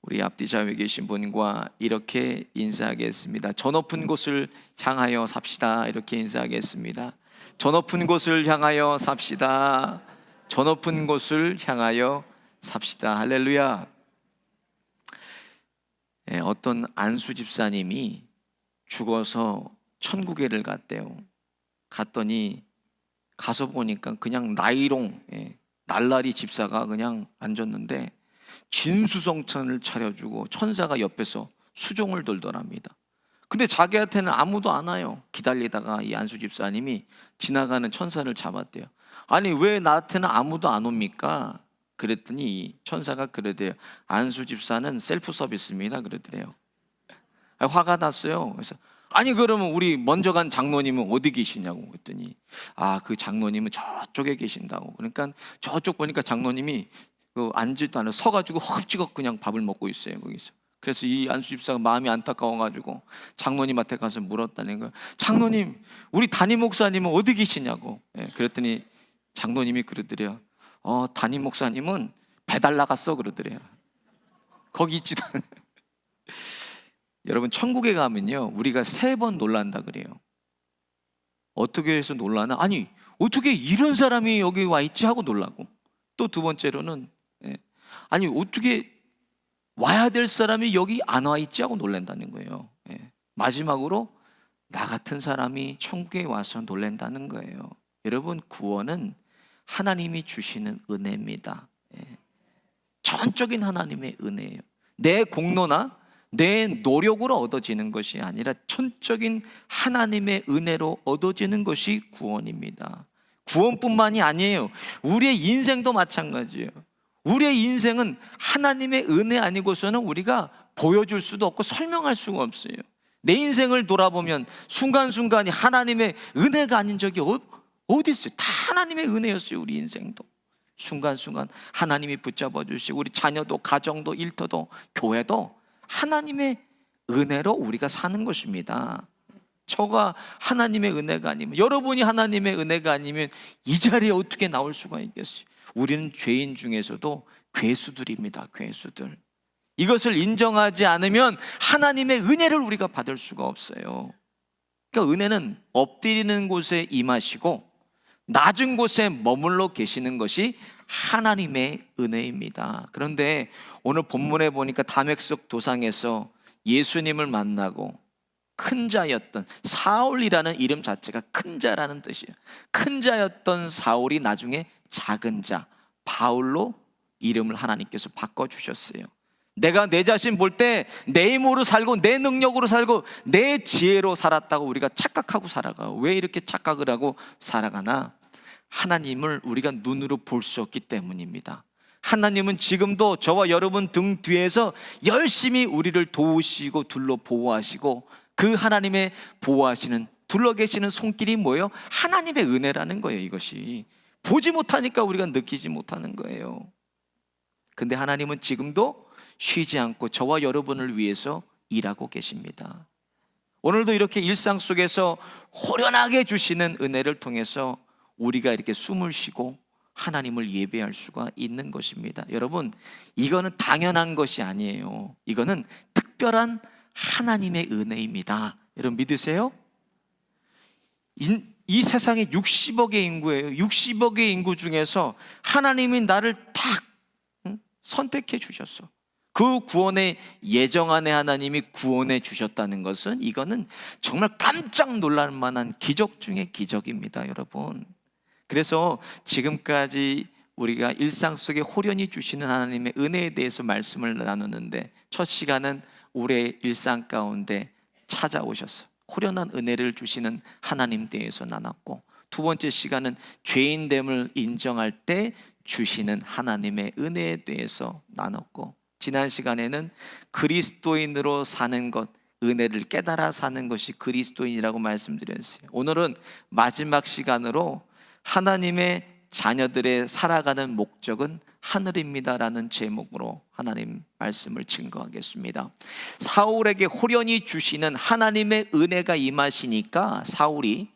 우리 앞뒤 좌우에 계신 분과 이렇게 인사하겠습니다. 저 높은 곳을 향하여 삽시다. 이렇게 인사하겠습니다. 저 높은 곳을 향하여 삽시다. 저 높은 곳을 향하여 삽시다. 할렐루야. 어떤 안수 집사님이 죽어서 천국에를 갔대요. 갔더니 가서 보니까 그냥 나이롱 날라리 집사가 그냥 앉았는데 진수성찬을 차려주고 천사가 옆에서 수종을 돌더랍니다. 근데 자기한테는 아무도 안 와요. 기다리다가 이 안수 집사님이 지나가는 천사를 잡았대요. 아니 왜 나한테는 아무도 안 옵니까? 그랬더니 이 천사가 그러대요. 안수 집사는 셀프 서비스입니다. 그러더래요. 화가 났어요. 그래서 아니 그러면 우리 먼저 간 장로님은 어디 계시냐고 했더니 그 장로님은 저쪽에 계신다고. 그러니까 저쪽 보니까 장로님이 앉지도 않아 서가지고 허겁지겁 그냥 밥을 먹고 있어요 거기서. 그래서 이 안수 집사가 마음이 안타까워가지고 장로님한테 가서 물었다는 거예요. 장로님, 우리 담임 목사님은 어디 계시냐고. 그랬더니 장로님이 그러더래요. 담임 목사님은 배달 나갔어 그러더래요. 거기 있지도 않아요. 여러분 천국에 가면요 우리가 3번 놀란다 그래요. 어떻게 해서 놀라나? 아니 어떻게 이런 사람이 여기 와 있지 하고 놀라고, 또 두 번째로는 아니 어떻게 와야 될 사람이 여기 안 와 있지 하고 놀란다는 거예요. 마지막으로 나 같은 사람이 천국에 와서 놀란다는 거예요. 여러분 구원은 하나님이 주시는 은혜입니다. 전적인 하나님의 은혜예요. 내 공로나 내 노력으로 얻어지는 것이 아니라 전적인 하나님의 은혜로 얻어지는 것이 구원입니다. 구원뿐만이 아니에요. 우리의 인생도 마찬가지예요. 우리의 인생은 하나님의 은혜 아니고서는 우리가 보여줄 수도 없고 설명할 수가 없어요. 내 인생을 돌아보면 순간순간이 하나님의 은혜가 아닌 적이 어디 있어요? 다 하나님의 은혜였어요. 우리 인생도 순간순간 하나님이 붙잡아 주시고, 우리 자녀도 가정도 일터도 교회도 하나님의 은혜로 우리가 사는 것입니다. 저가 하나님의 은혜가 아니면, 여러분이 하나님의 은혜가 아니면 이 자리에 어떻게 나올 수가 있겠어요? 우리는 죄인 중에서도 괴수들입니다. 괴수들. 이것을 인정하지 않으면 하나님의 은혜를 우리가 받을 수가 없어요. 그러니까 은혜는 엎드리는 곳에 임하시고 낮은 곳에 머물러 계시는 것이 하나님의 은혜입니다. 그런데 오늘 본문에 보니까 다메섹 도상에서 예수님을 만나고 큰 자였던 사울이라는 이름 자체가 큰 자라는 뜻이에요. 큰 자였던 사울이 나중에 작은 자 바울로 이름을 하나님께서 바꿔주셨어요. 내가 내 자신 볼 때 내 힘으로 살고 내 능력으로 살고 내 지혜로 살았다고 우리가 착각하고 살아가요. 왜 이렇게 착각을 하고 살아가나? 하나님을 우리가 눈으로 볼 수 없기 때문입니다. 하나님은 지금도 저와 여러분 등 뒤에서 열심히 우리를 도우시고 둘러 보호하시고, 그 하나님의 보호하시는 둘러 계시는 손길이 뭐예요? 하나님의 은혜라는 거예요. 이것이 보지 못하니까 우리가 느끼지 못하는 거예요. 근데 하나님은 지금도 쉬지 않고 저와 여러분을 위해서 일하고 계십니다. 오늘도 이렇게 일상 속에서 호련하게 주시는 은혜를 통해서 우리가 이렇게 숨을 쉬고 하나님을 예배할 수가 있는 것입니다. 여러분, 이거는 당연한 것이 아니에요. 이거는 특별한 하나님의 은혜입니다. 여러분 믿으세요? 이 세상에 60억의 인구예요. 60억의 인구 중에서 하나님이 나를 딱 선택해 주셨어. 그 구원의 예정 안에 하나님이 구원해 주셨다는 것은, 이거는 정말 깜짝 놀랄 만한 기적 중의 기적입니다. 여러분, 그래서 지금까지 우리가 일상 속에 호련히 주시는 하나님의 은혜에 대해서 말씀을 나누는데, 첫 시간은 우리의 일상 가운데 찾아오셔서 호련한 은혜를 주시는 하나님 대해서 나눴고, 두 번째 시간은 죄인됨을 인정할 때 주시는 하나님의 은혜에 대해서 나눴고, 지난 시간에는 그리스도인으로 사는 것, 은혜를 깨달아 사는 것이 그리스도인이라고 말씀드렸어요. 오늘은 마지막 시간으로 하나님의 자녀들의 살아가는 목적은 하늘입니다라는 제목으로 하나님 말씀을 증거하겠습니다. 사울에게 호련히 주시는 하나님의 은혜가 임하시니까 사울이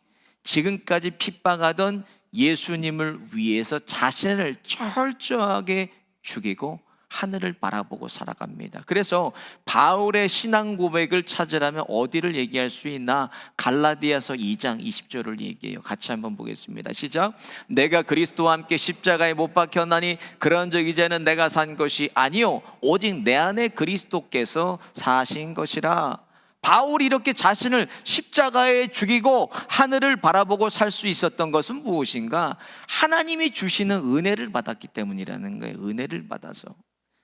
지금까지 핍박하던 예수님을 위해서 자신을 철저하게 죽이고 하늘을 바라보고 살아갑니다. 그래서 바울의 신앙 고백을 찾으려면 어디를 얘기할 수 있나? 갈라디아서 2장 20절을 얘기해요. 같이 한번 보겠습니다. 시작. 내가 그리스도와 함께 십자가에 못 박혔나니 그런즉 이제는 내가 산 것이 아니요 오직 내 안에 그리스도께서 사신 것이라. 바울이 이렇게 자신을 십자가에 죽이고 하늘을 바라보고 살 수 있었던 것은 무엇인가? 하나님이 주시는 은혜를 받았기 때문이라는 거예요. 은혜를 받아서.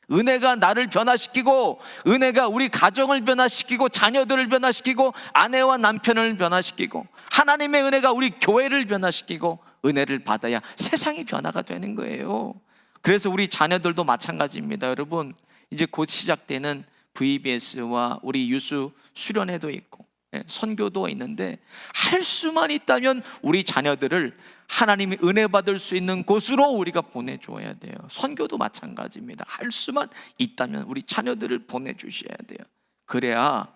은혜가 나를 변화시키고, 은혜가 우리 가정을 변화시키고, 자녀들을 변화시키고, 아내와 남편을 변화시키고, 하나님의 은혜가 우리 교회를 변화시키고, 은혜를 받아야 세상이 변화가 되는 거예요. 그래서 우리 자녀들도 마찬가지입니다. 여러분, 이제 곧 시작되는 VBS와 우리 유수 수련회도 있고 선교도 있는데, 할 수만 있다면 우리 자녀들을 하나님이 은혜 받을 수 있는 곳으로 우리가 보내줘야 돼요. 선교도 마찬가지입니다. 할 수만 있다면 우리 자녀들을 보내주셔야 돼요. 그래야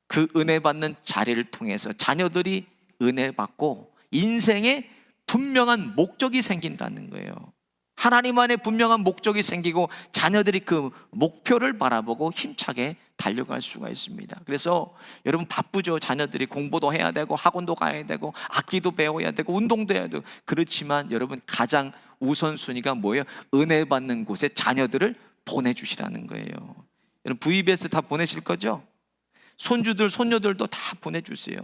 그 은혜 받는 자리를 통해서 자녀들이 은혜 받고 인생에 분명한 목적이 생긴다는 거예요. 하나님 안에 분명한 목적이 생기고 자녀들이 그 목표를 바라보고 힘차게 달려갈 수가 있습니다. 그래서 여러분 바쁘죠. 자녀들이 공부도 해야 되고 학원도 가야 되고 악기도 배워야 되고 운동도 해야 되고. 그렇지만 여러분 가장 우선순위가 뭐예요? 은혜 받는 곳에 자녀들을 보내주시라는 거예요. 여러분 VBS 다 보내실 거죠? 손주들 손녀들도 다 보내주세요.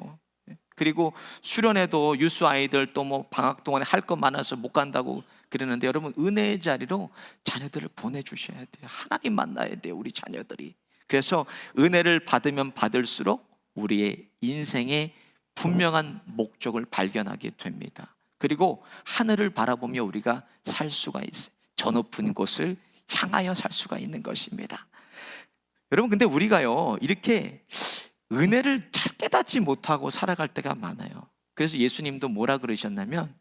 그리고 수련회도 유수 아이들 또 뭐 방학 동안에 할 거 많아서 못 간다고 그러는데, 여러분 은혜의 자리로 자녀들을 보내주셔야 돼요. 하나님 만나야 돼요, 우리 자녀들이. 그래서 은혜를 받으면 받을수록 우리의 인생에 분명한 목적을 발견하게 됩니다. 그리고 하늘을 바라보며 우리가 살 수가 있어요. 저 높은 곳을 향하여 살 수가 있는 것입니다. 여러분 근데 우리가요 이렇게 은혜를 잘 깨닫지 못하고 살아갈 때가 많아요. 그래서 예수님도 뭐라 그러셨냐면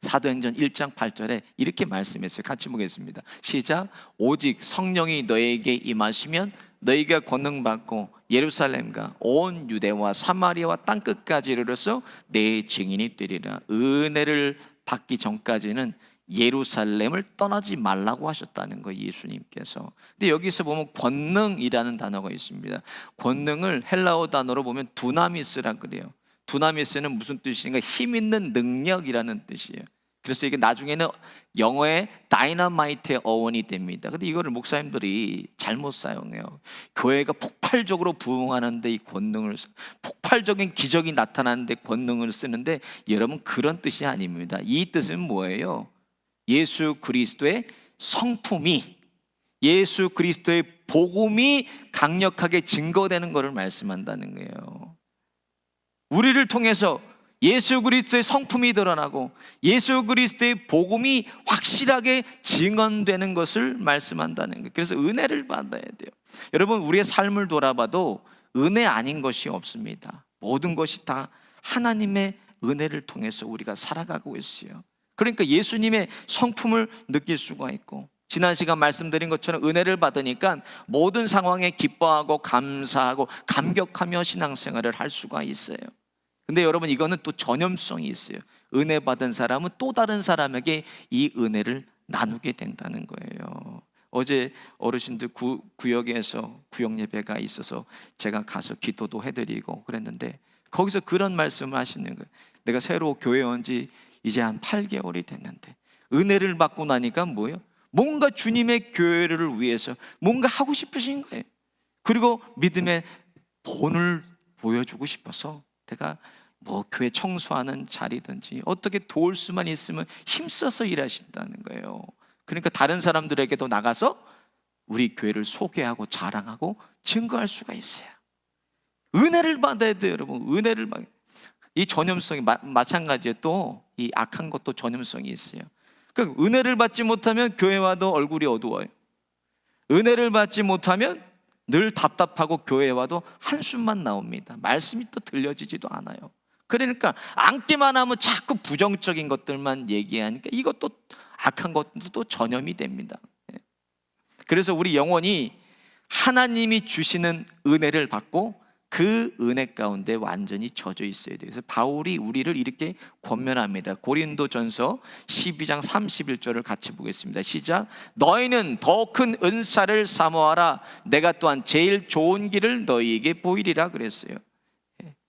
사도행전 1장 8절에 이렇게 말씀했어요. 같이 보겠습니다. 시작. 오직 성령이 너에게 임하시면 너희가 권능 받고 예루살렘과 온 유대와 사마리아와 땅끝까지 이르러서 내 증인이 되리라. 은혜를 받기 전까지는 예루살렘을 떠나지 말라고 하셨다는 거예요, 예수님께서. 근데 여기서 보면 권능이라는 단어가 있습니다. 권능을 헬라어 단어로 보면 두나미스라 그래요. 두나미스는 무슨 뜻인가? 힘 있는 능력이라는 뜻이에요. 그래서 이게 나중에는 영어의 다이너마이트의 어원이 됩니다. 근데 이거를 목사님들이 잘못 사용해요. 교회가 폭발적으로 부흥하는데 이 권능을, 폭발적인 기적이 나타나는데 권능을 쓰는데, 여러분 그런 뜻이 아닙니다. 이 뜻은 뭐예요? 예수 그리스도의 성품이, 예수 그리스도의 복음이 강력하게 증거되는 것을 말씀한다는 거예요. 우리를 통해서 예수 그리스도의 성품이 드러나고 예수 그리스도의 복음이 확실하게 증언되는 것을 말씀한다는 거예요. 그래서 은혜를 받아야 돼요. 여러분 우리의 삶을 돌아봐도 은혜 아닌 것이 없습니다. 모든 것이 다 하나님의 은혜를 통해서 우리가 살아가고 있어요. 그러니까 예수님의 성품을 느낄 수가 있고, 지난 시간 말씀드린 것처럼 은혜를 받으니까 모든 상황에 기뻐하고 감사하고 감격하며 신앙생활을 할 수가 있어요. 근데 여러분 이거는 또 전염성이 있어요. 은혜 받은 사람은 또 다른 사람에게 이 은혜를 나누게 된다는 거예요. 어제 어르신들 구역에서 구역 예배가 있어서 제가 가서 기도도 해드리고 그랬는데, 거기서 그런 말씀을 하시는 거예요. 내가 새로 교회 온 지 이제 한 8개월이 됐는데 은혜를 받고 나니까 뭐예요? 뭔가 주님의 교회를 위해서 뭔가 하고 싶으신 거예요. 그리고 믿음의 본을 보여주고 싶어서 내가 뭐 교회 청소하는 자리든지 어떻게 도울 수만 있으면 힘써서 일하신다는 거예요. 그러니까 다른 사람들에게도 나가서 우리 교회를 소개하고 자랑하고 증거할 수가 있어요. 은혜를 받아야 돼요, 여러분. 은혜를 받아야 돼요. 이 전염성이 마찬가지에 또 이 악한 것도 전염성이 있어요. 그러니까 은혜를 받지 못하면 교회 와도 얼굴이 어두워요. 은혜를 받지 못하면 늘 답답하고 교회 와도 한숨만 나옵니다. 말씀이 또 들려지지도 않아요. 그러니까 앉기만 하면 자꾸 부정적인 것들만 얘기하니까 이것도 악한 것도 또 전염이 됩니다. 그래서 우리 영혼이 하나님이 주시는 은혜를 받고 그 은혜 가운데 완전히 젖어 있어야 돼요. 그래서 바울이 우리를 이렇게 권면합니다. 고린도전서 12장 31절을 같이 보겠습니다. 시작. 너희는 더 큰 은사를 사모하라. 내가 또한 제일 좋은 길을 너희에게 보이리라 그랬어요.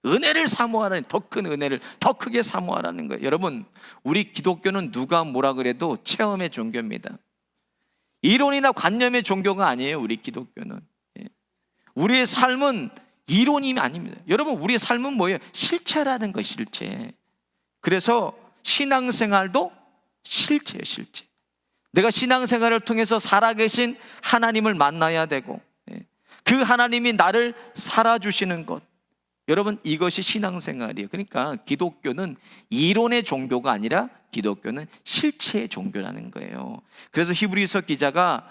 은혜를 사모하라는, 더 큰 은혜를 더 크게 사모하라는 거예요. 여러분, 우리 기독교는 누가 뭐라 그래도 체험의 종교입니다. 이론이나 관념의 종교가 아니에요. 우리 기독교는 우리의 삶은 이론이 아닙니다. 여러분, 우리의 삶은 뭐예요? 실체라는 거, 실체. 그래서 신앙생활도 실체예요, 실체. 내가 신앙생활을 통해서 살아계신 하나님을 만나야 되고, 그 하나님이 나를 살아주시는 것, 여러분, 이것이 신앙생활이에요. 그러니까 기독교는 이론의 종교가 아니라 기독교는 실체의 종교라는 거예요. 그래서 히브리서 기자가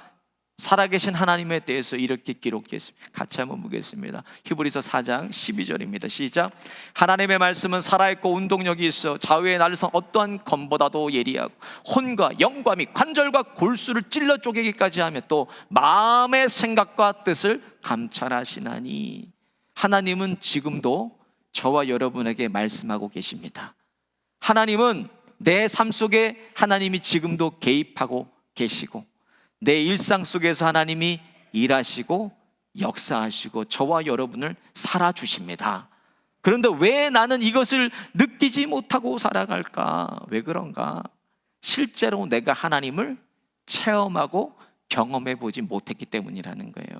살아계신 하나님에 대해서 이렇게 기록했습니다. 같이 한번 보겠습니다. 히브리서 4장 12절입니다. 시작. 하나님의 말씀은 살아있고 운동력이 있어 좌우의 날선 어떠한 검보다도 예리하고 혼과 영과 및 관절과 골수를 찔러 쪼개기까지 하며 또 마음의 생각과 뜻을 감찰하시나니. 하나님은 지금도 저와 여러분에게 말씀하고 계십니다. 하나님은 내 삶 속에 하나님이 지금도 개입하고 계시고, 내 일상 속에서 하나님이 일하시고 역사하시고 저와 여러분을 살아주십니다. 그런데 왜 나는 이것을 느끼지 못하고 살아갈까? 왜 그런가? 실제로 내가 하나님을 체험하고 경험해 보지 못했기 때문이라는 거예요.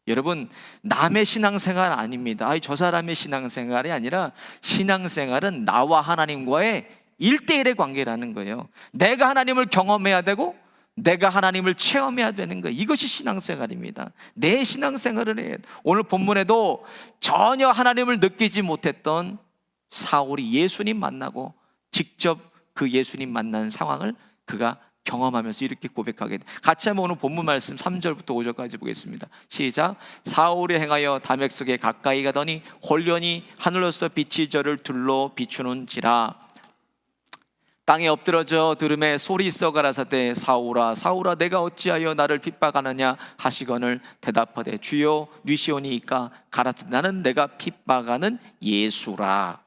여러분, 남의 신앙생활 아닙니다. 저 사람의 신앙생활이 아니라 신앙생활은 나와 하나님과의 1대1의 관계라는 거예요. 내가 하나님을 경험해야 되고 내가 하나님을 체험해야 되는 거예요. 이것이 신앙생활입니다. 내 신앙생활을 해야 돼. 오늘 본문에도 전혀 하나님을 느끼지 못했던 사울이 예수님 만나고 직접 그 예수님 만난 상황을 그가 경험하면서 이렇게 고백하게 돼. 같이 한번 오늘 본문 말씀 3절부터 5절까지 보겠습니다. 시작. 사울이 행하여 다메섹에 가까이 가더니 홀련히 하늘로서 빛이 저를 둘러 비추는지라. 땅에 엎드러져 들음에 소리 있어 가라사대 사울아 사울아 내가 어찌하여 나를 핍박하느냐 하시거늘 대답하되 주여 뉘시오니이까 가라사대 나는 내가 핍박하는 예수라.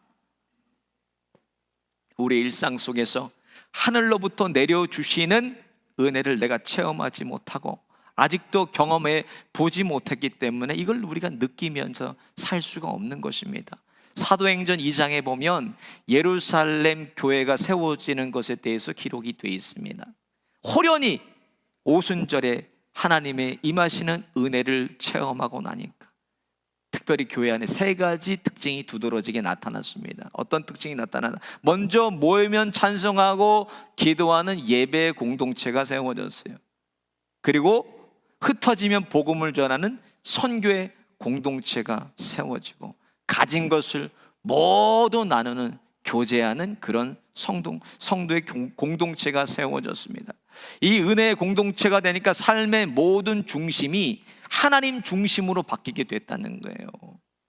우리 일상 속에서 하늘로부터 내려주시는 은혜를 내가 체험하지 못하고 아직도 경험해 보지 못했기 때문에 이걸 우리가 느끼면서 살 수가 없는 것입니다. 사도행전 2장에 보면 예루살렘 교회가 세워지는 것에 대해서 기록이 되어 있습니다. 호련히 오순절에 하나님의 임하시는 은혜를 체험하고 나니까 특별히 교회 안에 3가지 특징이 두드러지게 나타났습니다. 어떤 특징이 나타나나? 먼저 모이면 찬송하고 기도하는 예배 공동체가 세워졌어요. 그리고 흩어지면 복음을 전하는 선교의 공동체가 세워지고 가진 것을 모두 나누는 교제하는 그런 성도의 공동체가 세워졌습니다. 이 은혜의 공동체가 되니까 삶의 모든 중심이 하나님 중심으로 바뀌게 됐다는 거예요.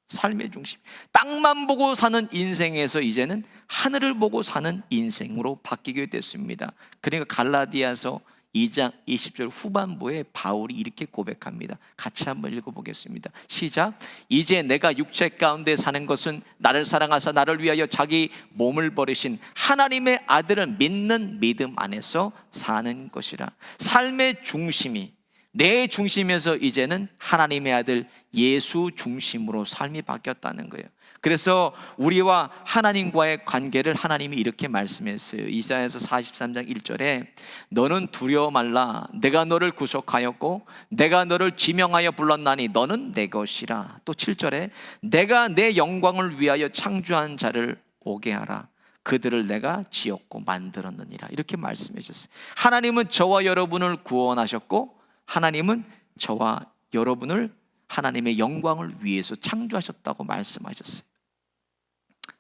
삶의 중심, 땅만 보고 사는 인생에서 이제는 하늘을 보고 사는 인생으로 바뀌게 됐습니다. 그러니까 갈라디아서 2장 20절 후반부에 바울이 이렇게 고백합니다. 같이 한번 읽어보겠습니다. 시작. 이제 내가 육체 가운데 사는 것은 나를 사랑하사 나를 위하여 자기 몸을 버리신 하나님의 아들을 믿는 믿음 안에서 사는 것이라. 삶의 중심이 내 중심에서 이제는 하나님의 아들 예수 중심으로 삶이 바뀌었다는 거예요. 그래서 우리와 하나님과의 관계를 하나님이 이렇게 말씀했어요. 이사야서 43장 1절에 너는 두려워 말라 내가 너를 구속하였고 내가 너를 지명하여 불렀나니 너는 내 것이라. 또 7절에 내가 내 영광을 위하여 창조한 자를 오게 하라 그들을 내가 지었고 만들었느니라. 이렇게 말씀해 주셨어요. 하나님은 저와 여러분을 구원하셨고 하나님은 저와 여러분을 하나님의 영광을 위해서 창조하셨다고 말씀하셨어요.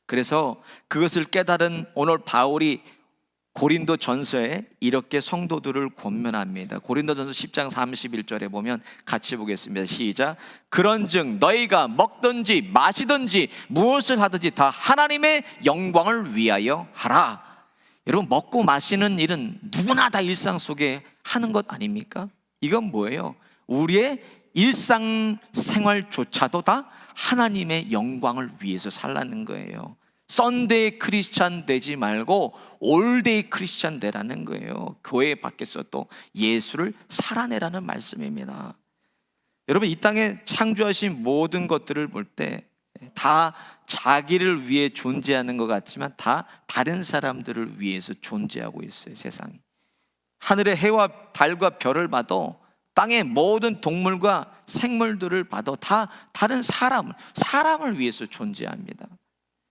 그래서 그것을 깨달은 오늘 바울이 고린도 전서에 이렇게 성도들을 권면합니다. 고린도 전서 10장 31절에 보면 같이 보겠습니다. 시작. 그런즉 너희가 먹든지 마시든지 무엇을 하든지 다 하나님의 영광을 위하여 하라. 여러분, 먹고 마시는 일은 누구나 다 일상 속에 하는 것 아닙니까? 이건 뭐예요? 우리의 일상생활조차도 다 하나님의 영광을 위해서 살라는 거예요. 썬데이 크리스찬 되지 말고 올데이 크리스찬 되라는 거예요. 교회 밖에서 또 예수를 살아내라는 말씀입니다. 여러분, 이 땅에 창조하신 모든 것들을 볼 때 다 자기를 위해 존재하는 것 같지만 다 다른 사람들을 위해서 존재하고 있어요. 세상이. 하늘의 해와 달과 별을 봐도, 땅의 모든 동물과 생물들을 봐도 다 다른 사람을 위해서 존재합니다.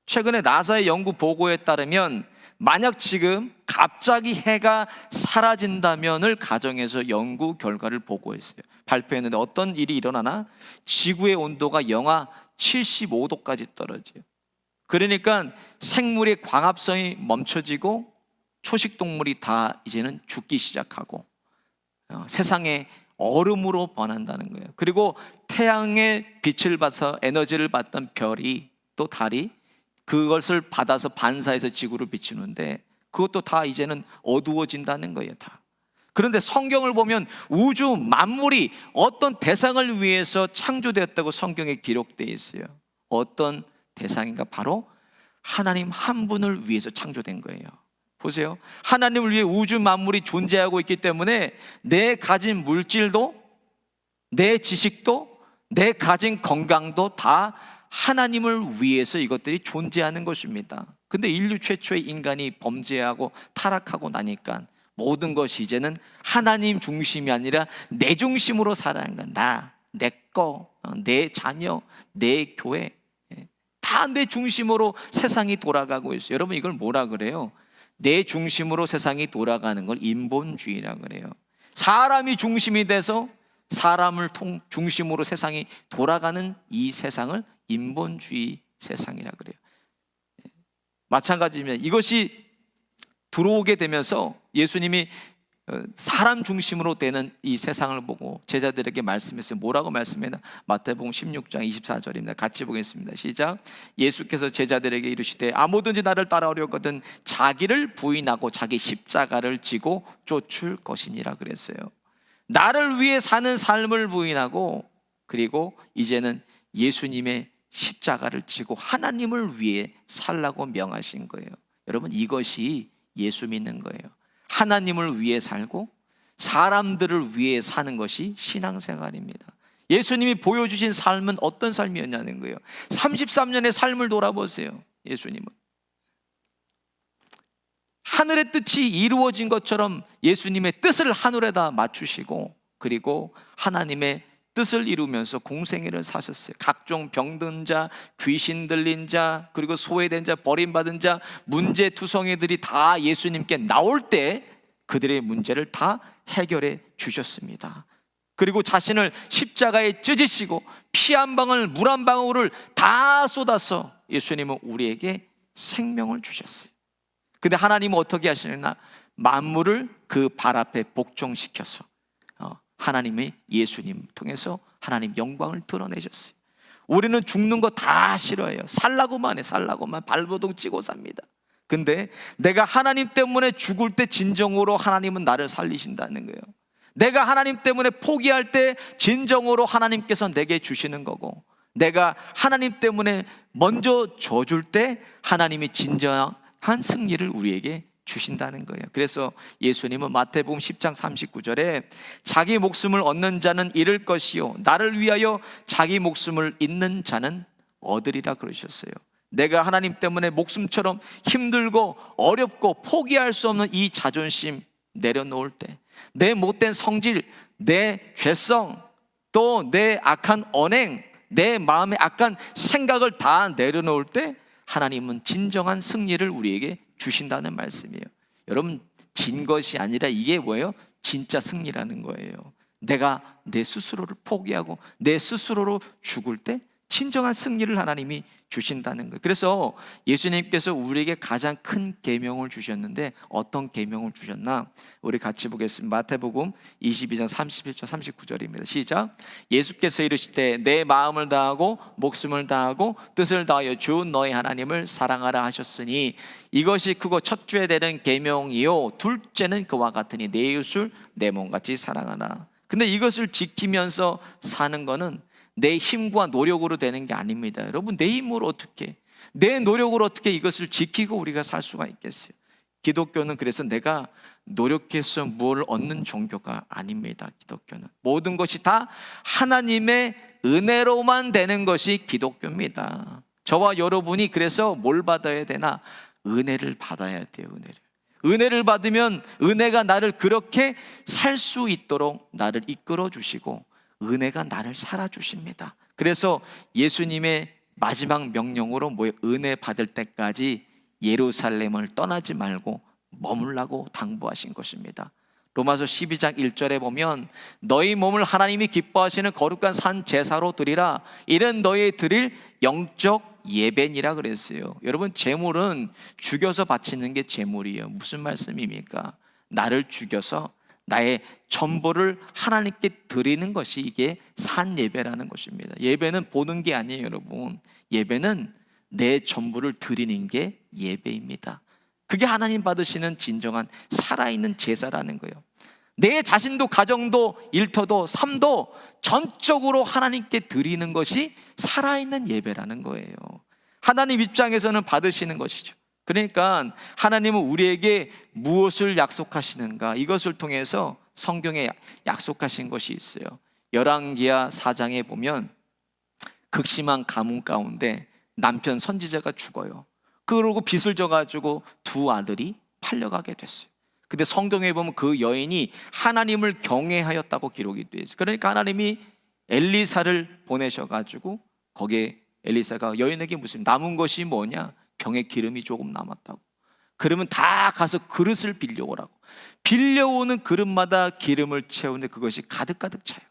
최근에 나사의 연구 보고에 따르면 만약 지금 갑자기 해가 사라진다면을 가정해서 연구 결과를 보고했어요. 발표했는데 어떤 일이 일어나나 지구의 온도가 영하 75도까지 떨어져요. 그러니까 생물의 광합성이 멈춰지고 초식동물이 다 이제는 죽기 시작하고 세상에 얼음으로 변한다는 거예요. 그리고 태양의 빛을 받아서 에너지를 받던 별이 또 달이 그것을 받아서 반사해서 지구를 비추는데 그것도 다 이제는 어두워진다는 거예요. 다. 그런데 성경을 보면 우주 만물이 어떤 대상을 위해서 창조되었다고 성경에 기록되어 있어요. 어떤 대상인가? 바로 하나님 한 분을 위해서 창조된 거예요. 보세요. 하나님을 위해 우주 만물이 존재하고 있기 때문에 내 가진 물질도, 내 지식도, 내 가진 건강도 다 하나님을 위해서 이것들이 존재하는 것입니다. 근데 인류 최초의 인간이 범죄하고 타락하고 나니까 모든 것이 이제는 하나님 중심이 아니라 내 중심으로 살아가는 거야. 나, 내 거, 내 자녀, 내 교회, 다 내 중심으로 세상이 돌아가고 있어요. 여러분, 이걸 뭐라 그래요? 내 중심으로 세상이 돌아가는 걸 인본주의라 그래요. 사람이 중심이 돼서 사람을 중심으로 세상이 돌아가는 이 세상을 인본주의 세상이라 그래요. 마찬가지입니다. 이것이 들어오게 되면서 예수님이 사람 중심으로 되는 이 세상을 보고 제자들에게 말씀했어요. 뭐라고 말씀했나? 마태복음 16장 24절입니다. 같이 보겠습니다. 시작. 예수께서 제자들에게 이르시되 아무든지 나를 따라오려거든 자기를 부인하고 자기 십자가를 지고 쫓을 것이니라 그랬어요. 나를 위해 사는 삶을 부인하고 그리고 이제는 예수님의 십자가를 지고 하나님을 위해 살라고 명하신 거예요. 여러분, 이것이 예수 믿는 거예요. 하나님을 위해 살고 사람들을 위해 사는 것이 신앙생활입니다. 예수님이 보여주신 삶은 어떤 삶이었냐는 거예요. 33년의 삶을 돌아보세요. 예수님은 하늘의 뜻이 이루어진 것처럼 예수님의 뜻을 하늘에다 맞추시고 그리고 하나님의 뜻을 이루면서 공생애를 사셨어요. 각종 병든 자, 귀신 들린 자, 그리고 소외된 자, 버림받은 자, 문제투성이들이 다 예수님께 나올 때 그들의 문제를 다 해결해 주셨습니다. 그리고 자신을 십자가에 찢으시고 피 한 방울, 물 한 방울을 다 쏟아서 예수님은 우리에게 생명을 주셨어요. 근데 하나님은 어떻게 하시느냐? 만물을 그 발 앞에 복종시켜서 하나님의 예수님 통해서 하나님 영광을 드러내셨어요. 우리는 죽는 거 다 싫어해요. 살라고만 해. 살라고만 발버둥 치고 삽니다. 근데 내가 하나님 때문에 죽을 때 진정으로 하나님은 나를 살리신다는 거예요. 내가 하나님 때문에 포기할 때 진정으로 하나님께서 내게 주시는 거고, 내가 하나님 때문에 먼저 져줄 때 하나님이 진정한 승리를 우리에게 주신다는 거예요. 그래서 예수님은 마태복음 10장 39절에 자기 목숨을 얻는 자는 잃을 것이요 나를 위하여 자기 목숨을 잃는 자는 얻으리라 그러셨어요. 내가 하나님 때문에 목숨처럼 힘들고 어렵고 포기할 수 없는 이 자존심 내려놓을 때, 내 못된 성질, 내 죄성, 또 내 악한 언행, 내 마음의 악한 생각을 다 내려놓을 때 하나님은 진정한 승리를 우리에게 주신다는 말씀이에요. 여러분, 진 것이 아니라 이게 뭐예요? 진짜 승리라는 거예요. 내가 내 스스로를 포기하고 내 스스로로 죽을 때 진정한 승리를 하나님이 주신다는 거예요. 그래서 예수님께서 우리에게 가장 큰 계명을 주셨는데 어떤 계명을 주셨나? 우리 같이 보겠습니다. 마태복음 22장 31절 39절입니다. 시작. 예수께서 이르시되 내 마음을 다하고 목숨을 다하고 뜻을 다하여 주 너희 하나님을 사랑하라 하셨으니 이것이 크고 첫째 되는 계명이요 둘째는 그와 같으니 내 이웃을 내 몸같이 사랑하라. 근데 이것을 지키면서 사는 거는 내 힘과 노력으로 되는 게 아닙니다. 여러분, 내 힘으로 어떻게, 내 노력으로 어떻게 이것을 지키고 우리가 살 수가 있겠어요? 기독교는 그래서 내가 노력해서 뭘 얻는 종교가 아닙니다. 기독교는 모든 것이 다 하나님의 은혜로만 되는 것이 기독교입니다. 저와 여러분이 그래서 뭘 받아야 되나? 은혜를 받아야 돼요. 은혜를 받으면 은혜가 나를 그렇게 살 수 있도록 나를 이끌어 주시고 은혜가 나를 살아주십니다. 그래서 예수님의 마지막 명령으로 은혜 받을 때까지 예루살렘을 떠나지 말고 머물라고 당부하신 것입니다. 로마서 12장 1절에 보면 너희 몸을 하나님이 기뻐하시는 거룩한 산 제사로 드리라. 이는 너희 드릴 영적 예배니라 그랬어요. 여러분, 제물은 죽여서 바치는 게 제물이에요. 무슨 말씀입니까? 나를 죽여서 나의 전부를 하나님께 드리는 것이 이게 산 예배라는 것입니다. 예배는 보는 게 아니에요, 여러분. 예배는 내 전부를 드리는 게 예배입니다. 그게 하나님 받으시는 진정한 살아있는 제사라는 거예요. 내 자신도, 가정도, 일터도, 삶도 전적으로 하나님께 드리는 것이 살아있는 예배라는 거예요. 하나님 입장에서는 받으시는 것이죠. 그러니까 하나님은 우리에게 무엇을 약속하시는가, 이것을 통해서 성경에 약속하신 것이 있어요. 열왕기하 4장에 보면 극심한 가뭄 가운데 남편 선지자가 죽어요. 그러고 빚을 져가지고 두 아들이 팔려가게 됐어요. 근데 성경에 보면 그 여인이 하나님을 경외하였다고 기록이 되어 있어요. 그러니까 하나님이 엘리사를 보내셔가지고 거기에 엘리사가 여인에게 무슨 남은 것이 뭐냐? 병에 기름이 조금 남았다고. 그러면 다 가서 그릇을 빌려오라고. 빌려오는 그릇마다 기름을 채우는데 그것이 가득가득 차요.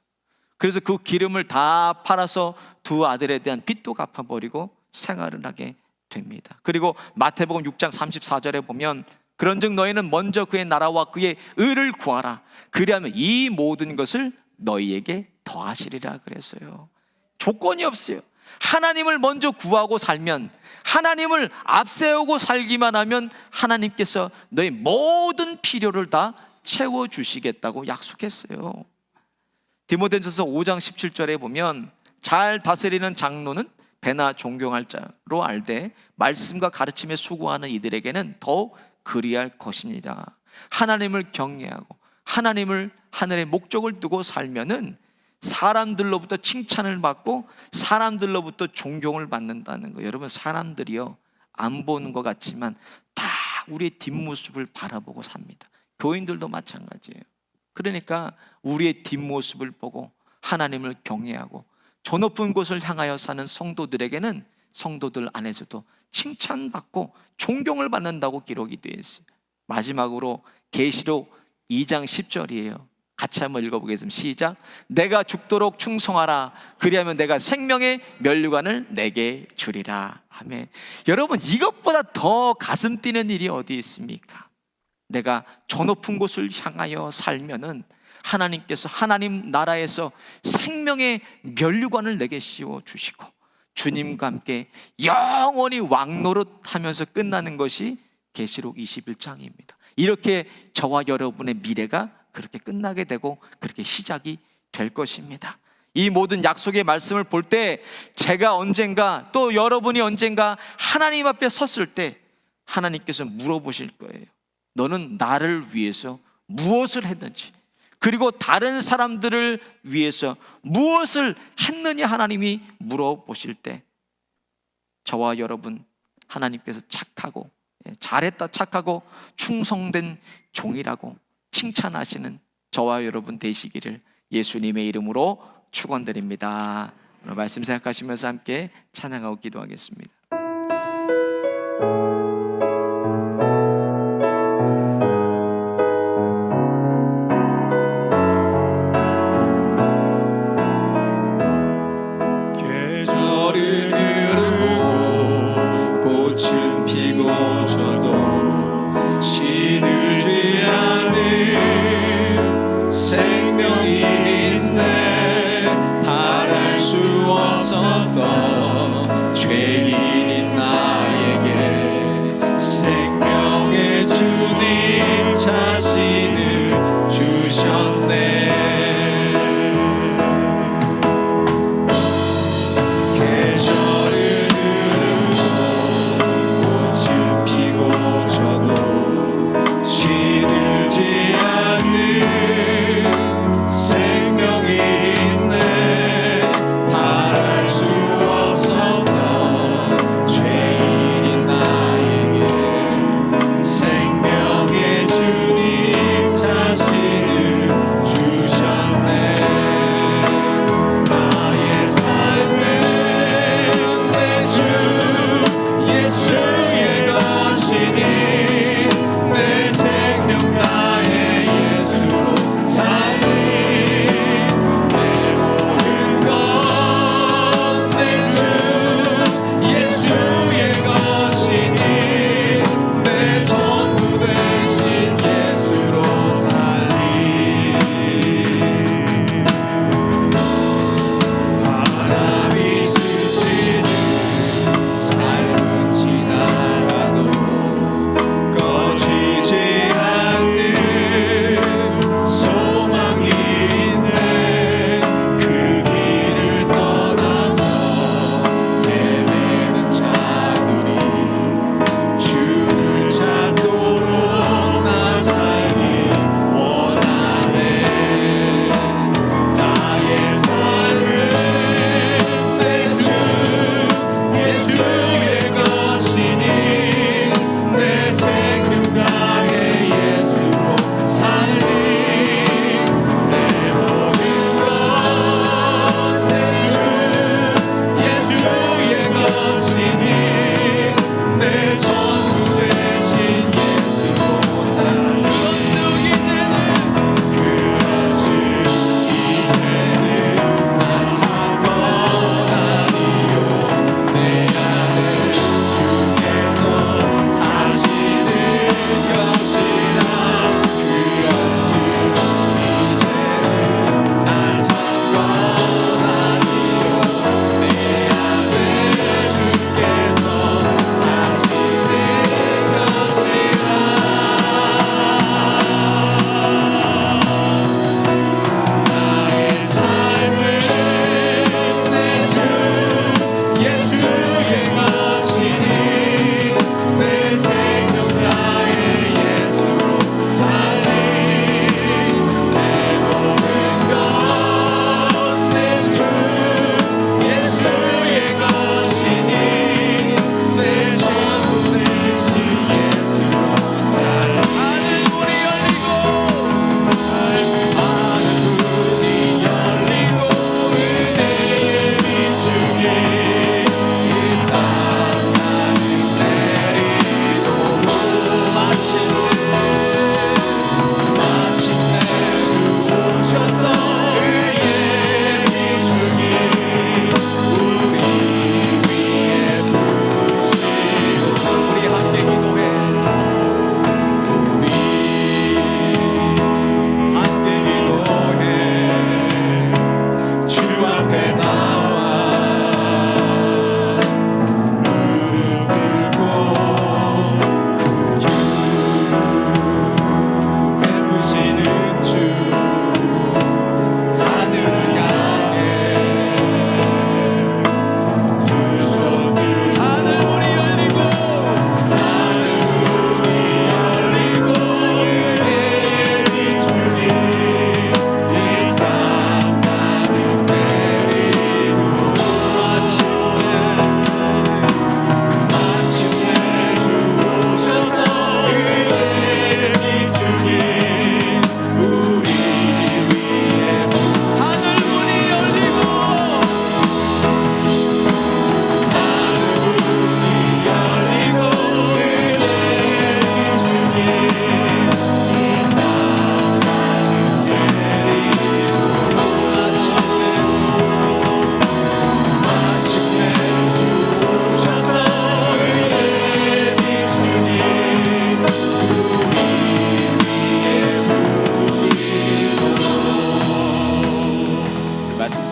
그래서 그 기름을 다 팔아서 두 아들에 대한 빚도 갚아버리고 생활을 하게 됩니다. 그리고 마태복음 6장 34절에 보면 그런즉 너희는 먼저 그의 나라와 그의 의를 구하라. 그리하면 이 모든 것을 너희에게 더하시리라 그랬어요. 조건이 없어요. 하나님을 먼저 구하고 살면, 하나님을 앞세우고 살기만 하면 하나님께서 너희 모든 필요를 다 채워주시겠다고 약속했어요. 디모데전서 5장 17절에 보면 잘 다스리는 장로는 배나 존경할 자로 알되 말씀과 가르침에 수고하는 이들에게는 더욱 그리할 것이니라. 하나님을 경외하고 하늘의 목적을 두고 살면은 사람들로부터 칭찬을 받고 사람들로부터 존경을 받는다는 거예요. 여러분, 사람들이요 안 보는 것 같지만 다 우리의 뒷모습을 바라보고 삽니다. 교인들도 마찬가지예요. 그러니까 우리의 뒷모습을 보고 하나님을 경외하고 저 높은 곳을 향하여 사는 성도들에게는 성도들 안에서도 칭찬받고 존경을 받는다고 기록이 되어 있어요. 마지막으로 계시록 2장 10절이에요. 같이 한번 읽어보겠습니다. 시작. 내가 죽도록 충성하라. 그리하면 내가 생명의 면류관을 내게 주리라. 아멘. 여러분, 이것보다 더 가슴 뛰는 일이 어디 있습니까? 내가 저 높은 곳을 향하여 살면은 하나님께서 하나님 나라에서 생명의 면류관을 내게 씌워 주시고 주님과 함께 영원히 왕노릇하면서 끝나는 것이 계시록 21장입니다. 이렇게 저와 여러분의 미래가 그렇게 끝나게 되고 그렇게 시작이 될 것입니다. 이 모든 약속의 말씀을 볼 때 제가 언젠가 또 여러분이 언젠가 하나님 앞에 섰을 때 하나님께서 물어보실 거예요. 너는 나를 위해서 무엇을 했는지, 그리고 다른 사람들을 위해서 무엇을 했느냐 하나님이 물어보실 때 저와 여러분 하나님께서 착하고 잘했다, 착하고 충성된 종이라고 칭찬하시는 저와 여러분 되시기를 예수님의 이름으로 축원드립니다. 오늘 말씀 생각하시면서 함께 찬양하고 기도하겠습니다. 주님 자신을 주셨네.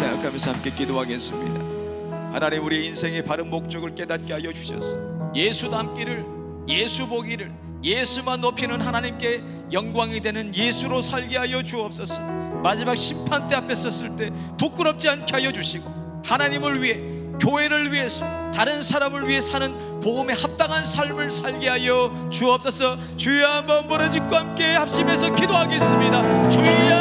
생각하면서 함께 기도하겠습니다. 하나님, 우리 인생의 바른 목적을 깨닫게 하여 주셔서 예수 닮기를, 예수 보기를, 예수만 높이는 하나님께 영광이 되는 예수로 살게 하여 주옵소서. 마지막 심판대 앞에 섰을 때 부끄럽지 않게 하여 주시고, 하나님을 위해, 교회를 위해서, 다른 사람을 위해 사는 복음에 합당한 삶을 살게 하여 주옵소서. 주여, 한번 부르짖고 함께 합심해서 기도하겠습니다. 주여